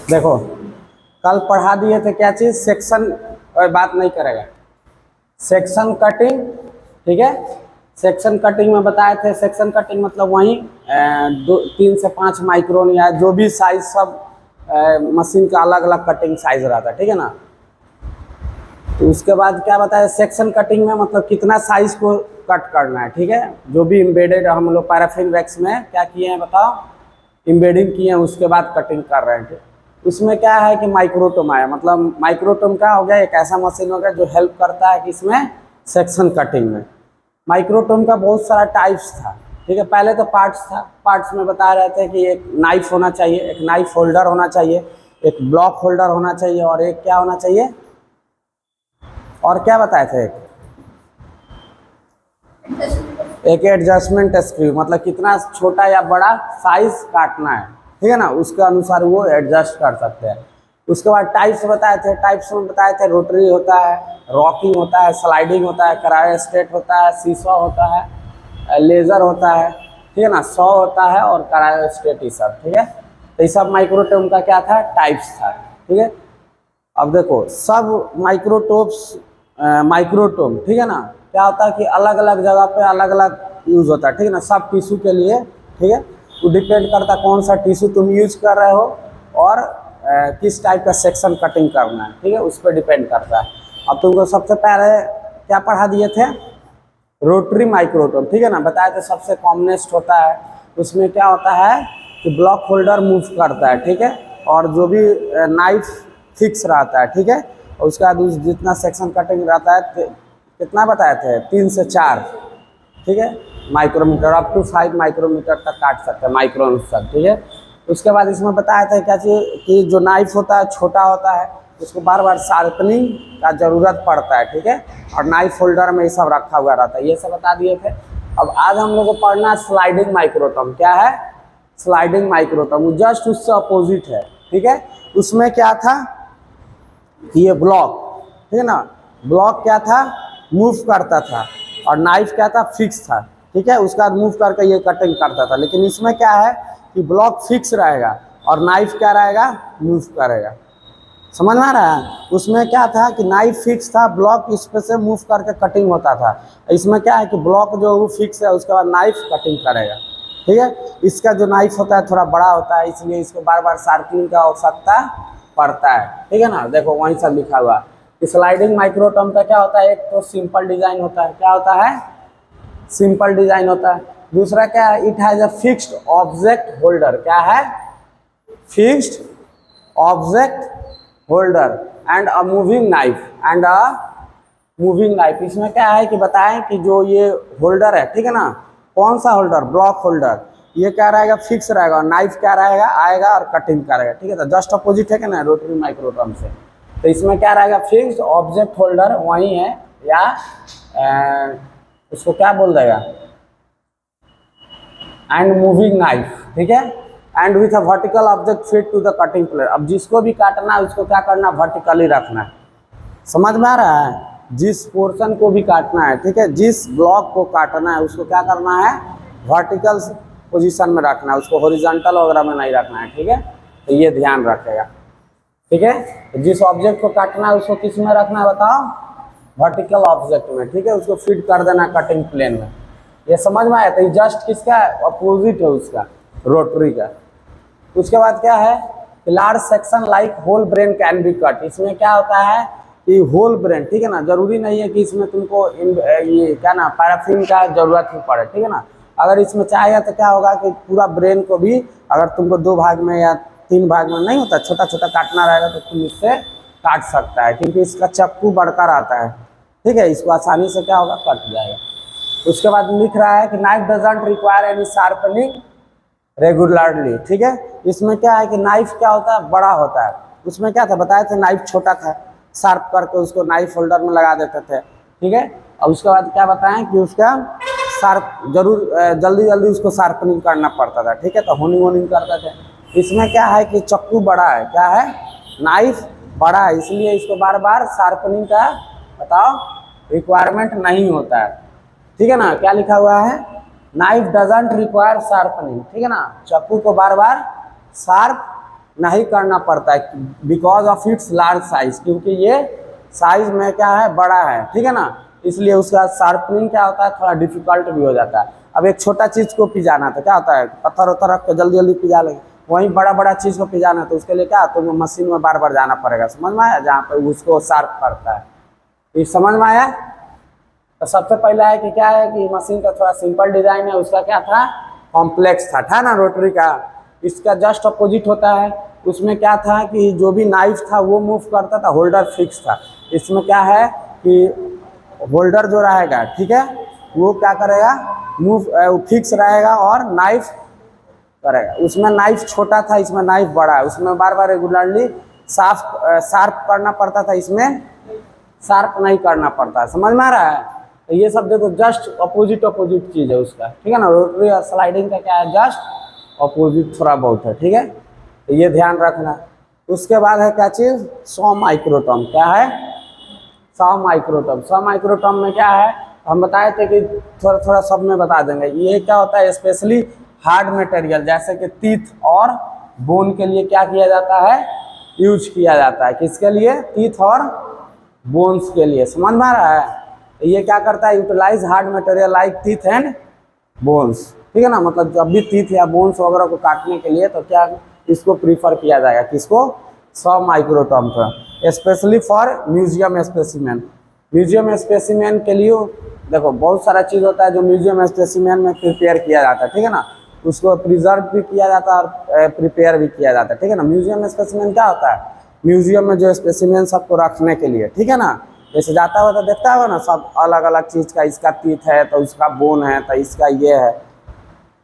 देखो, कल पढ़ा दिए थे क्या चीज, सेक्शन। बात नहीं करेगा, सेक्शन कटिंग। ठीक है, सेक्शन कटिंग में बताए थे। सेक्शन कटिंग मतलब वही 3 से 5 माइक्रोन या जो भी साइज, सब मशीन का अलग अलग कटिंग साइज रहता है। ठीक है ना। तो उसके बाद क्या बताया, सेक्शन कटिंग में मतलब कितना साइज को कट करना है। ठीक है, जो भी एम्बेडेड हम लोग पैराफिन वैक्स में क्या किए हैं बताओ, एम्बेडिंग किए हैं, उसके बाद कटिंग कर रहे हैं। उसमें क्या है कि माइक्रोटोम आया, मतलब माइक्रोटोम का हो गया एक ऐसा मशीन हो गया जो हेल्प करता है कि इसमें सेक्शन कटिंग में। माइक्रोटोम का बहुत सारा टाइप्स था। ठीक है, पहले तो पार्ट्स था। पार्ट्स में बता रहे थे कि एक नाइफ होना चाहिए, एक नाइफ होल्डर होना चाहिए, एक ब्लॉक होल्डर होना चाहिए, और एक क्या होना चाहिए, और क्या बताए थे, एक एडजस्टमेंट स्क्रू, मतलब कितना छोटा या बड़ा साइज काटना है। ठीक है ना, उसके अनुसार वो एडजस्ट कर सकते हैं। उसके बाद टाइप्स बताए थे। टाइप्स में बताए थे रोटरी होता है, रॉकिंग होता है, स्लाइडिंग होता है, करायो स्ट्रेट होता है, सीसॉ होता है, लेज़र होता है। ठीक है ना, सॉ होता है और करायो स्ट्रेट, ये सब। ठीक है, तो ये सब माइक्रोटोम का क्या था, टाइप्स था। ठीक है, अब देखो सब माइक्रोटोम, ठीक है ना, क्या होता है कि अलग अलग जगह पे अलग अलग यूज होता है। ठीक है ना, सब टिश्यू के लिए। ठीक है, वो डिपेंड करता है कौन सा टिश्यू तुम यूज कर रहे हो और किस टाइप का सेक्शन कटिंग करना है। ठीक है, उस पर डिपेंड करता है। अब तुमको सबसे पहले क्या पढ़ा दिए थे, रोटरी माइक्रोटोम। ठीक है ना, बताया था सबसे कॉमनेस्ट होता है। उसमें क्या होता है कि ब्लॉक होल्डर मूव करता है। ठीक है, और जो भी नाइफ फिक्स रहता है। ठीक है, और उसके बाद जितना सेक्शन कटिंग रहता है, कितना बताए थे, 3 से 4। ठीक है, माइक्रोमीटर, अप टू 5 माइक्रोमीटर तक काट सकते हैं, माइक्रोन तक। ठीक है, उसके बाद इसमें बताया था क्या चीज, कि जो नाइफ होता है छोटा होता है, उसको बार बार शार्पनिंग का जरूरत पड़ता है। ठीक है, और नाइफ होल्डर में ये सब रखा हुआ रहता है, ये सब बता दिए थे। अब आज हम लोग को पढ़ना स्लाइडिंग माइक्रोटोम। क्या है, स्लाइडिंग माइक्रोटोम, जस्ट उससे अपोजिट है। ठीक है, उसमें क्या था कि ये ब्लॉक, ठीक है ना, ब्लॉक क्या था, मूव करता था, और नाइफ क्या था, फिक्स था। ठीक है, उसके बाद मूव करके ये कटिंग करता था। लेकिन इसमें क्या है कि ब्लॉक फिक्स रहेगा और नाइफ क्या रहेगा, मूव करेगा। समझ में आ रहा है, उसमें क्या था कि नाइफ फिक्स था, ब्लॉक इस पे से मूव करके कटिंग होता था। इसमें क्या है कि ब्लॉक जो वो फिक्स है, उसके बाद नाइफ कटिंग करेगा। ठीक है, इसका जो नाइफ होता है थोड़ा बड़ा होता है, इसलिए इसको बार बार शार्पनिंग का आवश्यकता पड़ता है। ठीक है ना, देखो वहीं सब लिखा हुआ है। स्लाइडिंग माइक्रोटोम का क्या होता है, एक तो सिंपल डिजाइन होता है। क्या होता है, सिंपल डिजाइन होता है। दूसरा क्या है, it has a fixed object holder. क्या है, fixed object holder and a moving knife, and a moving knife. इसमें क्या है कि बताएं कि जो ये होल्डर है, ठीक है ना, कौन सा होल्डर, ब्लॉक होल्डर, ये क्या रहेगा, फिक्स रहेगा, और नाइफ क्या रहेगा, आएगा और कटिंग करेगा। ठीक है, तो जस्ट अपोजिट है कि ना रोटरी माइक्रोटोम से। तो इसमें क्या रहेगा, फिक्स्ड ऑब्जेक्ट होल्डर वही है, या उसको क्या बोल देगा, एंड मूविंग नाइफ। ठीक है, and with a vertical object fit to the cutting plate. अब जिसको भी काटना है उसको क्या करना, वर्टिकली रखना है। समझ में आ रहा है, जिस पोर्शन को भी काटना है, ठीक है, जिस ब्लॉक को काटना है उसको क्या करना है, वर्टिकल पोजीशन में रखना है, उसको हॉरिजॉन्टल वगैरह में नहीं रखना है। ठीक है, तो ये ध्यान रखेगा। ठीक है, तो जिस ऑब्जेक्ट को काटना है उसको किस में रखना है बताओ, वर्टिकल ऑब्जेक्ट में। ठीक है, उसको फिट कर देना कटिंग प्लेन में। ये समझ में आया, तो जस्ट किसका अपोजिट है उसका, रोटरी का। उसके बाद क्या है, large section like whole brain can be cut. इसमें क्या होता है कि होल ब्रेन, ठीक है ना, जरूरी नहीं है कि इसमें तुमको ये क्या ना पैराफिन का जरूरत ही पड़े। ठीक है ना, अगर इसमें चाहेगा तो क्या होगा कि पूरा ब्रेन को भी अगर तुमको 2 भाग में या 3 भाग में नहीं होता, छोटा छोटा काटना रहेगा तो तुम इससे काट सकता है, क्योंकि इसका चक्कू बढ़कर आता है। ठीक है, इसको आसानी से क्या होगा, कट जाएगा। उसके बाद लिख रहा है कि knife doesn't require any sharpening regularly. ठीक है, इसमें क्या है कि नाइफ क्या होता है, बड़ा होता है। उसमें क्या था बताए थे, नाइफ छोटा था, शार्प करके उसको नाइफ होल्डर में लगा देते थे। ठीक है, और उसके बाद क्या बताएं कि उसका शार्प जरूर जल्दी जल्दी उसको शार्पनिंग करना पड़ता था। ठीक है, तो होनिंग होनिंग करते थे। इसमें क्या है कि चक्कू बड़ा है, क्या है, नाइफ बड़ा है, इसलिए इसको बार बार शार्पनिंग का बताओ रिक्वायरमेंट नहीं होता है। ठीक है ना, क्या लिखा हुआ है, नाइफ डजंट रिक्वायर शार्पनिंग। ठीक है ना, चक्कू को बार बार शार्प नहीं करना पड़ता है because of its large size, क्योंकि ये साइज में क्या है, बड़ा है, ठीक है ना, इसलिए उसका शार्पनिंग क्या होता है, थोड़ा डिफिकल्ट भी हो जाता है। अब एक छोटा चीज़ को पिजाना तो क्या होता है, पत्थर उत्थर रख के जल्दी जल्दी पिजा लेंगे, वहीं बड़ा बड़ा चीज़ को पिजाना तो उसके लिए क्या, तो मशीन में बार बार जाना पड़ेगा, समझ में आया, जहाँ पर उसको शार्प करता है। ये समझ में आया। तो सबसे पहला है कि क्या है कि मशीन का थोड़ा सिंपल डिजाइन है, उसका क्या था, कॉम्प्लेक्स था ना रोटरी का। इसका जस्ट अपोजिट होता है, उसमें क्या था कि जो भी नाइफ था वो मूव करता था, होल्डर फिक्स था। इसमें क्या है कि होल्डर जो रहेगा, ठीक है, वो क्या करेगा, मूव फिक्स रहेगा और नाइफ करेगा। उसमें नाइफ छोटा था, इसमें नाइफ बड़ा है, उसमें बार बार रेगुलरली शार्प करना पड़ता था, इसमें शार्प नहीं करना पड़ता। समझ में आ रहा है। तो ये सब देखो जस्ट अपोजिट चीज़ है उसका, ठीक है ना। रोटरी और स्लाइडिंग का क्या है, जस्ट अपोजिट थोड़ा बहुत है, ठीक है, तो ये ध्यान रखना। उसके बाद है क्या चीज़, 100 माइक्रोटर्म। क्या है, 100 माइक्रोटर्म। 100 माइक्रोटर्म में क्या है, हम बताए थे कि थोड़ा थोड़ा सब में बता देंगे। ये क्या होता है, स्पेशली हार्ड मटेरियल जैसे कि टीथ और बोन के लिए क्या किया जाता है, यूज किया जाता है। किसके लिए, टीथ और बोन्स के लिए। समझ में आ रहा है। ये क्या करता है, utilize hard material like teeth and bones, ठीक है ना। मतलब जब भी टीथ या बोन्स वगैरह को काटने के लिए तो क्या इसको प्रीफर किया जाएगा, किसको, 100 माइक्रोटर्म का, specially for museum specimen. Museum specimen के लिए देखो बहुत सारा चीज़ होता है जो म्यूजियम स्पेसिमेन में प्रिपेयर किया जाता है, ठीक है ना। उसको प्रिजर्व भी किया जाता है और प्रिपेयर भी किया जाता है, ठीक है ना। म्यूजियम स्पेसिमेन क्या होता है, म्यूजियम में जो स्पेसिमेन सबको रखने के लिए, ठीक है ना। जैसे जाता हुआ तो देखता होगा ना, सब अलग अलग चीज़ का, इसका टीथ है तो उसका बोन है तो इसका ये है,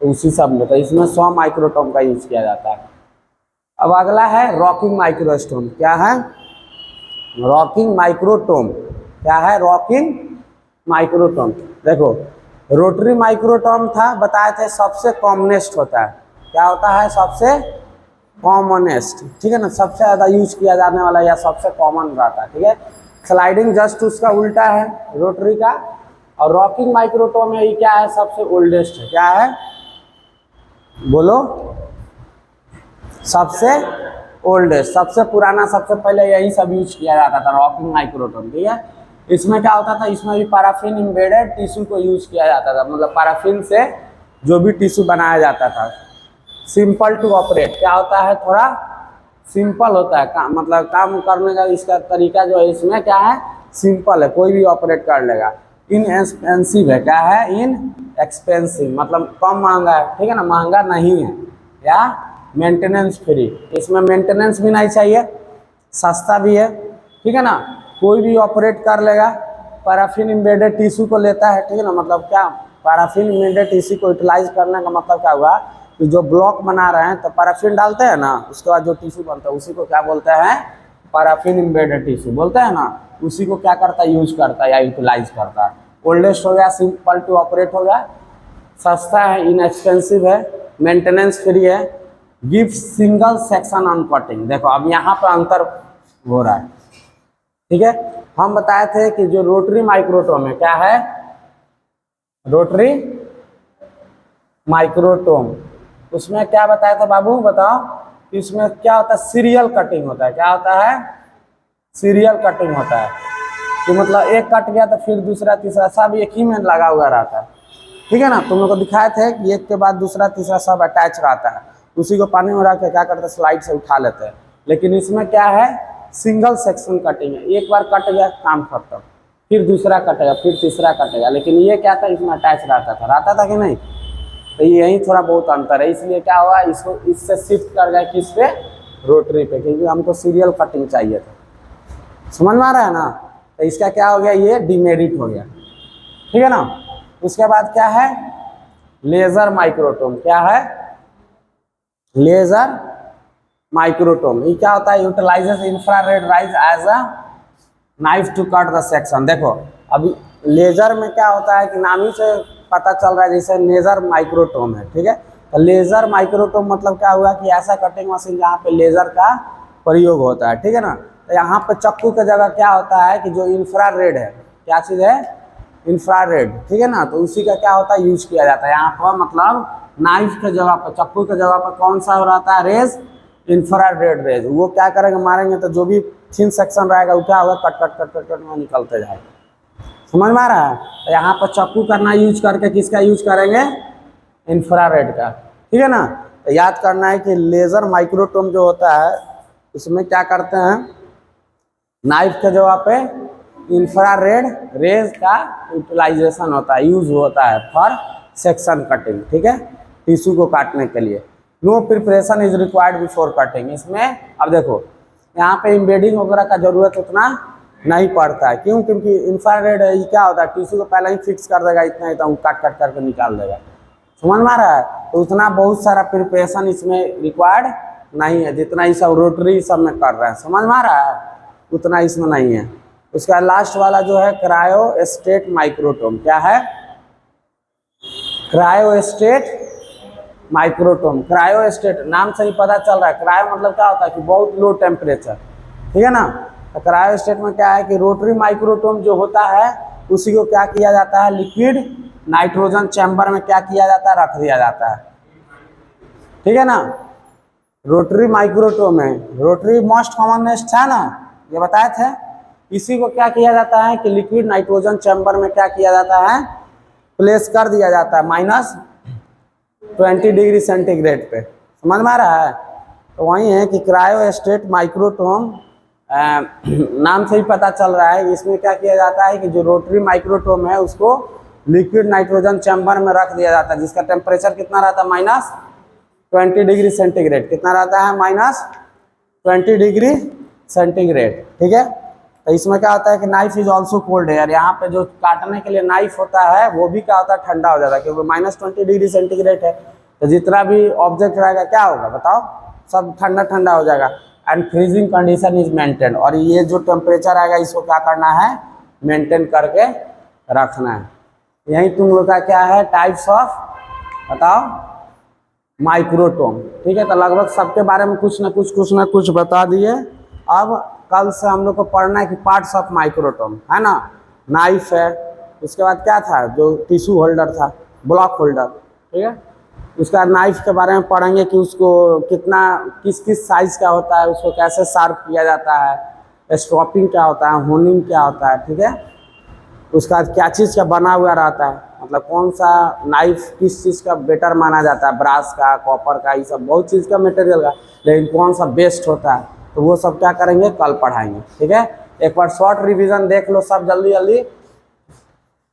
तो उसी सब में, तो इसमें 100 माइक्रोटर्म का यूज किया जाता है। अब अगला है रॉकिंग माइक्रोस्टोम। क्या है, रॉकिंग माइक्रोटोम। क्या है, रॉकिंग माइक्रोटोम। देखो रोटरी माइक्रोटोम था, बताए थे सबसे कॉमनेस्ट होता है। क्या होता है, सबसे कॉमनेस्ट, ठीक है ना, सबसे ज़्यादा यूज किया जाने वाला या सबसे कॉमन रहता है, ठीक है। स्लाइडिंग जस्ट उसका उल्टा है रोटरी का, और रॉकिंग माइक्रोटोम में ये क्या है, सबसे ओल्डेस्ट है। क्या है, बोलो, सबसे ओल्डेस्ट, सबसे पुराना, सबसे पहले यही सब यूज किया जाता था, रॉकिंग माइक्रोटोम, ठीक है। इसमें क्या होता था, इसमें भी पैराफिन एम्बेडेड टिश्यू को यूज किया जाता था, मतलब पैराफिन से जो भी टिश्यू बनाया जाता था। Simple to operate. क्या होता है, थोड़ा सिंपल होता है काम, मतलब काम करने का इसका तरीका जो है, इसमें क्या है, सिंपल है, कोई भी ऑपरेट कर लेगा। इनएक्सपेंसिव है। क्या है, इन एक्सपेंसिव, मतलब कम महंगा है, ठीक है ना, महंगा नहीं है। या मेंटेनेंस फ्री, इसमें मेंटेनेंस भी नहीं चाहिए, सस्ता भी है, ठीक है ना, कोई भी ऑपरेट कर लेगा। पैराफिन एम्बेडेड टिश्यू को लेता है, ठीक है ना, मतलब क्या, पैराफिन एम्बेडेड टिश्यू को यूटिलाइज करने का मतलब क्या हुआ कि जो ब्लॉक बना रहे हैं तो पैराफिन डालते हैं ना, उसके बाद जो टिश्यू बनता है उसी को क्या बोलते हैं, पैराफिन एम्बेडेड टिश्यू बोलते हैं ना। उसी को क्या करता है, यूज करता है या यूटिलाइज करता है। ओल्डेस्ट हो गया, सिंपल टू ऑपरेट हो गया, सस्ता है, इनएक्सपेंसिव है, मेंटेनेंस फ्री है, give single section on cutting. देखो अब यहाँ पर अंतर हो रहा है, ठीक है। हम बताए थे कि जो रोटरी माइक्रोटोम है, क्या है, रोटरी माइक्रोटोम, उसमें क्या बताया था बाबू, बताओ। इसमें क्या होता है, सीरियल कटिंग होता है। क्या होता है, सीरियल कटिंग होता है, तो मतलब एक कट गया तो फिर दूसरा तीसरा सब एक ही में लगा हुआ रहता है, ठीक है ना। तुम लोग को दिखाए थे कि एक के बाद दूसरा तीसरा सब अटैच रहता है, उसी को पानी में रख के क्या करते हैं, स्लाइड से उठा लेते हैं। लेकिन इसमें क्या है, सिंगल सेक्शन कटिंग है, एक बार कट गया काम खत्म, फिर दूसरा कटेगा, फिर तीसरा कटेगा। लेकिन ये क्या था, इसमें अटैच रहता था कि नहीं। तो यही थोड़ा बहुत अंतर है, इसलिए क्या हुआ, इसको इससे शिफ्ट कर गए किस पे, रोटरी पे, क्योंकि हमको सीरियल कटिंग चाहिए था। समझ में आ रहा है ना। तो इसका क्या हो गया, ये डिमेरिट हो गया, ठीक है ना। उसके बाद क्या है, लेजर माइक्रोटोम। क्या है, लेजर माइक्रोटोम। ये क्या होता है, utilizes infrared rays as a knife to cut the section. देखो अभी लेजर में क्या होता है कि नाम ही से पता चल रहा है, जैसे लेजर माइक्रोटोम है, ठीक है। तो लेजर माइक्रोटोम मतलब क्या हुआ कि ऐसा कटिंग मशीन जहाँ पे लेजर का प्रयोग होता है, ठीक है ना। तो यहाँ पे चक्कू की जगह क्या होता है कि जो इंफ्रारेड है, क्या चीज़ है, इंफ्रारेड, ठीक है ना। तो उसी का क्या होता है, यूज किया जाता है यहाँ पर, मतलब नाइफ के जगह पर, चक्कू के जगह पर कौन सा रहता है, रेज, इंफ्रारेड रेज, वो क्या करेंगे, मारेंगे तो जो भी थिन सेक्शन रहेगा वो क्या होगा, cut cut cut cut cut निकलते जाएगा। समझ में आ रहा है? तो यहाँ पर चाकू करना यूज करके किसका यूज करेंगे, इंफ्रारेड का, ठीक है ना। तो याद करना है कि लेजर माइक्रोटोम जो होता है उसमें क्या करते हैं, नाइफ के जगह पे इंफ्रारेड रेज का यूटिलाइजेशन होता है, यूज होता है फॉर सेक्शन कटिंग, ठीक है, टिश्यू को काटने के लिए। No preparation is required before cutting. इसमें अब देखो यहाँ पे एम्बेडिंग वगैरह का जरूरत उतना नहीं पड़ता है, क्यों, क्योंकि इंफ्रारेड क्या होता है, टिश्यू को पहले ही फिक्स कर देगा, इतना इतना काट काट करके निकाल देगा। समझ में आ रहा है? तो उतना बहुत सारा प्रिपरेशन इसमें रिक्वायर्ड नहीं है जितना ये सब रोटरी सब में कर रहे हैं। समझ में आ रहा है? उतना इसमें नहीं है। उसका लास्ट वाला जो है क्रायोस्टेट माइक्रोटोम, क्या है, क्रायोस्टेट माइक्रोटोम। क्रायोस्टेट नाम से ही पता चल रहा है, क्रायो मतलब क्या होता है कि बहुत लो टेम्परेचर, ठीक है ना। तो क्रायोस्टेट में क्या है कि रोटरी माइक्रोटोम जो होता है उसी को क्या किया जाता है, लिक्विड नाइट्रोजन चैम्बर में क्या किया जाता है, रख दिया जाता है, ठीक है ना। रोटरी माइक्रोटोम है, रोटरी मोस्ट कॉमनेस्ट था ना, ये बताए थे। इसी को क्या किया जाता है कि लिक्विड नाइट्रोजन चैम्बर में क्या किया जाता है, प्लेस कर दिया जाता है -20 डिग्री सेंटीग्रेड पे। समझ में आ रहा है? तो वही है कि क्रायोस्टेट माइक्रोटोम नाम से ही पता चल रहा है। इसमें क्या किया जाता है कि जो रोटरी माइक्रोटोम है उसको लिक्विड नाइट्रोजन चैम्बर में रख दिया जाता है, जिसका टेम्परेचर कितना रहता है, -20 डिग्री सेंटीग्रेड। कितना रहता है, -20 डिग्री सेंटीग्रेड, ठीक है। तो इसमें क्या होता है कि knife is also cold air, यहाँ पे जो काटने के लिए नाइफ होता है वो भी क्या होता है, ठंडा हो जाता है, क्योंकि -20 डिग्री सेंटीग्रेड है। तो जितना भी ऑब्जेक्ट रहेगा क्या होगा बताओ, सब ठंडा ठंडा हो जाएगा। And freezing condition is maintain, और ये जो टेम्परेचर आएगा इसको क्या करना है, मेंटेन करके रखना है। यही तुम लोग का क्या है, टाइप्स ऑफ बताओ माइक्रोटोम, ठीक है। तो लगभग सबके बारे में कुछ ना कुछ बता दिए। अब कल से हम लोग को पढ़ना है कि पार्ट्स ऑफ माइक्रोटोम, है ना। नाइफ है, उसके बाद क्या था, जो टिश्यू होल्डर था, ब्लॉक होल्डर, ठीक है। उसके बाद नाइफ के बारे में पढ़ेंगे कि उसको कितना किस किस साइज का होता है, उसको कैसे शार्प किया जाता है, स्टॉपिंग क्या होता है, होनिंग क्या होता है, ठीक है। उसका बाद क्या चीज़ का बना हुआ रहता है, मतलब कौन सा नाइफ किस चीज़ का बेटर माना जाता है, ब्रास का, कॉपर का, ये सब बहुत चीज़ का मटेरियल का, लेकिन कौन सा बेस्ट होता है, तो वो सब क्या करेंगे, कल पढ़ाएंगे, ठीक है। एक बार शॉर्ट रिवीजन देख लो सब जल्दी जल्दी।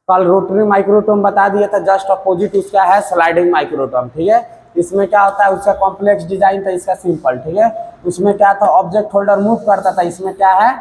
कल रोटरी माइक्रोटोम बता दिया था, जस्ट अपोजिट उसका है स्लाइडिंग माइक्रोटोम, ठीक है। इसमें क्या होता है, उसका कॉम्प्लेक्स डिजाइन था, इसका सिंपल, ठीक है। उसमें क्या था, ऑब्जेक्ट होल्डर मूव करता था, इसमें क्या है,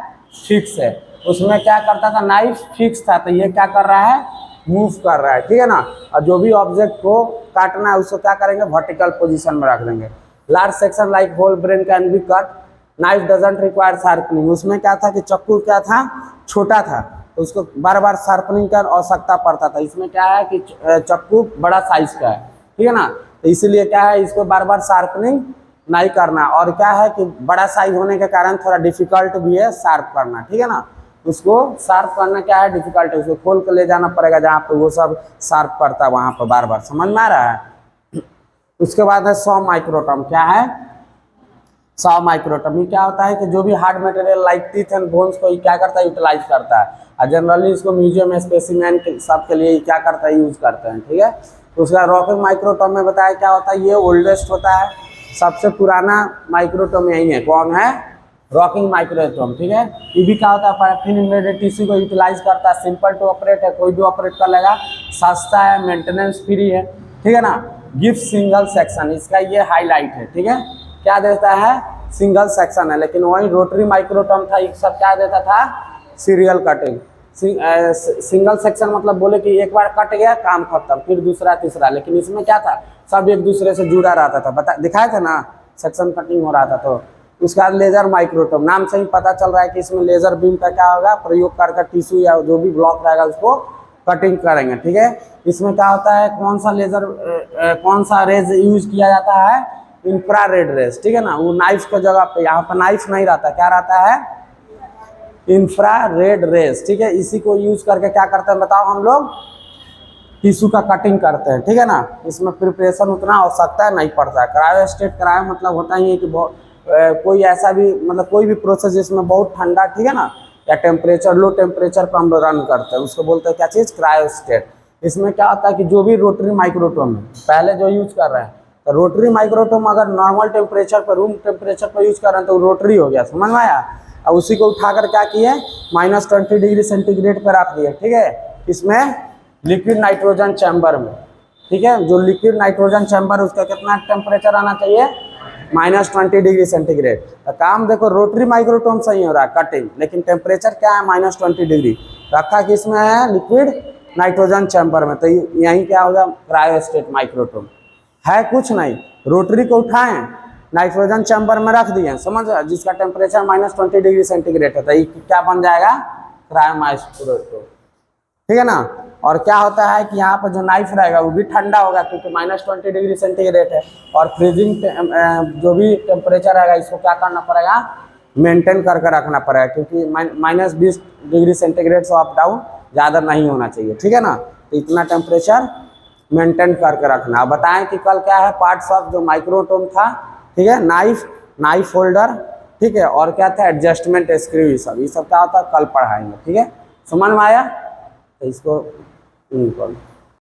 फिक्स है। उसमें क्या करता था, नाइफ फिक्स था, तो ये क्या कर रहा है, मूव कर रहा है, ठीक है ना। और जो भी ऑब्जेक्ट को काटना है उसको क्या करेंगे, वर्टिकल पोजीशन में रख देंगे। Large section like whole brain can be cut, knife doesn't require sharpening. उसमें क्या था कि चक्कू क्या था, छोटा था, तो उसको बार बार शार्पनिंग का आवश्यकता पड़ता था। इसमें क्या है कि चक्कू बड़ा साइज का है, ठीक है ना, तो इसलिए क्या है, इसको बार बार शार्पनिंग नहीं करना। और क्या है कि बड़ा साइज होने के कारण थोड़ा डिफिकल्ट भी है शार्प करना, ठीक है ना। उसको शार्प करना क्या है, डिफिकल्ट है, उसको खोल कर ले जाना पड़ेगा जहाँ पे वो सब शार्प करता है, वहाँ पर बार बार। समझ में आ रहा है? उसके बाद है सॉ माइक्रोटोम, क्या है, सॉ माइक्रोटोम। ये क्या होता है कि जो भी hard material like teeth and bones को क्या करता है, यूटिलाइज करता है। और जनरली इसको म्यूजियम स्पेसिमेन के सब के लिए क्या करता है, यूज करते हैं, ठीक है। तो उसका रॉकिंग माइक्रोटोम में बताया क्या होता है, ये ओल्डेस्ट होता है, सबसे पुराना माइक्रोटोम यही है, कौन है, रॉकिंग माइक्रोटोम, ठीक है। ये भी क्या होता है, पैराफिन इम्बेडेड टिश्यू को यूटिलाइज करता है, सिंपल टू ऑपरेट है, कोई भी ऑपरेट कर लेगा, सस्ता है, मेंटेनेंस फ्री है, ठीक है ना। गिफ्ट सिंगल सेक्शन, इसका ये हाईलाइट है, ठीक है। क्या देता है, सिंगल सेक्शन है, लेकिन वही रोटरी माइक्रोटोम था, ये सब क्या देता था, सीरियल कटिंग। सिंगल सेक्शन मतलब बोले कि एक बार कट गया काम खत्म, फिर दूसरा तीसरा, लेकिन इसमें क्या था, सब एक दूसरे से जुड़ा रहता था, बता दिखाया था ना, सेक्शन कटिंग हो रहा था। तो उसके बाद लेजर माइक्रोटोम, नाम से ही पता चल रहा है कि इसमें लेजर बीम का क्या होगा, प्रयोग करके टिश्यू या जो भी ब्लॉक रहेगा उसको कटिंग करेंगे, ठीक है। इसमें क्या होता है, कौन सा लेजर कौन सा रेज यूज किया जाता है, इंफ्रारेड रेज, ठीक है ना। वो नाइफ के जगह पे, यहाँ पर नाइफ नहीं रहता, क्या रहता है, इंफ्रारेड रेज, ठीक है। इसी को यूज करके क्या करते हैं बताओ, हम लोग टिश्यू का कटिंग करते हैं, ठीक है ना। इसमें प्रिपरेशन उतना आवश्यकता नहीं पड़ता है। क्रायोस्टेट क्रायो मतलब होता ही है कि कोई ऐसा भी मतलब कोई भी प्रोसेस जिसमें बहुत ठंडा, ठीक है ना, या टेम्परेचर लो टेम्परेचर पर हम रन करते हैं, उसको बोलते हैं क्या चीज़, क्रायोस्टेट। इसमें क्या होता है कि जो भी रोटरी माइक्रोटोम है पहले जो यूज कर रहे हैं, तो रोटरी माइक्रोटोम अगर नॉर्मल टेम्परेचर पर रूम टेम्परेचर पर यूज कर रहे हैं तो रोटरी हो गया, समझ में आया। अब उसी को उठाकर क्या किए, -20 डिग्री सेंटीग्रेड पर रख दिए, ठीक है, इसमें लिक्विड नाइट्रोजन चैम्बर में, ठीक है। जो लिक्विड नाइट्रोजन चैम्बर उसका कितना टेम्परेचर आना चाहिए, -20 डिग्री सेंटीग्रेड। तो काम देखो रोटरी माइक्रोटोम सही हो रहा है कटिंग, लेकिन टेम्परेचर क्या है, -20 डिग्री रखा कि इसमें है लिक्विड नाइट्रोजन चैम्बर में, तो यहीं क्या होगा, क्रायोस्टेट माइक्रोटोम है, कुछ नहीं। रोटरी को उठाएं, नाइट्रोजन चैम्बर में रख दिए, समझ, जिसका टेम्परेचर -20 डिग्री सेंटीग्रेड है, तो ये क्या बन जाएगा, क्रायोमाइक्रोटोम, ठीक है ना। और क्या होता है कि यहाँ पर जो नाइफ रहेगा वो भी ठंडा होगा क्योंकि -20 डिग्री सेंटीग्रेड है, और फ्रीजिंग जो भी टेम्परेचर रहेगा इसको क्या करना पड़ेगा, मेंटेन करके रखना पड़ेगा, क्योंकि -20 डिग्री सेंटीग्रेड से अप डाउन ज़्यादा नहीं होना चाहिए, ठीक है ना। तो इतना टेम्परेचर मेंटेन करके रखना। अब बताएं कि कल क्या है पार्ट्स ऑफ जो माइक्रोटोम था, ठीक है, नाइफ होल्डर, ठीक है, और क्या था, एडजस्टमेंट स्क्रू, ये सब क्या होता है कल पढ़ाएंगे, ठीक है, समझ में आया। तो इसको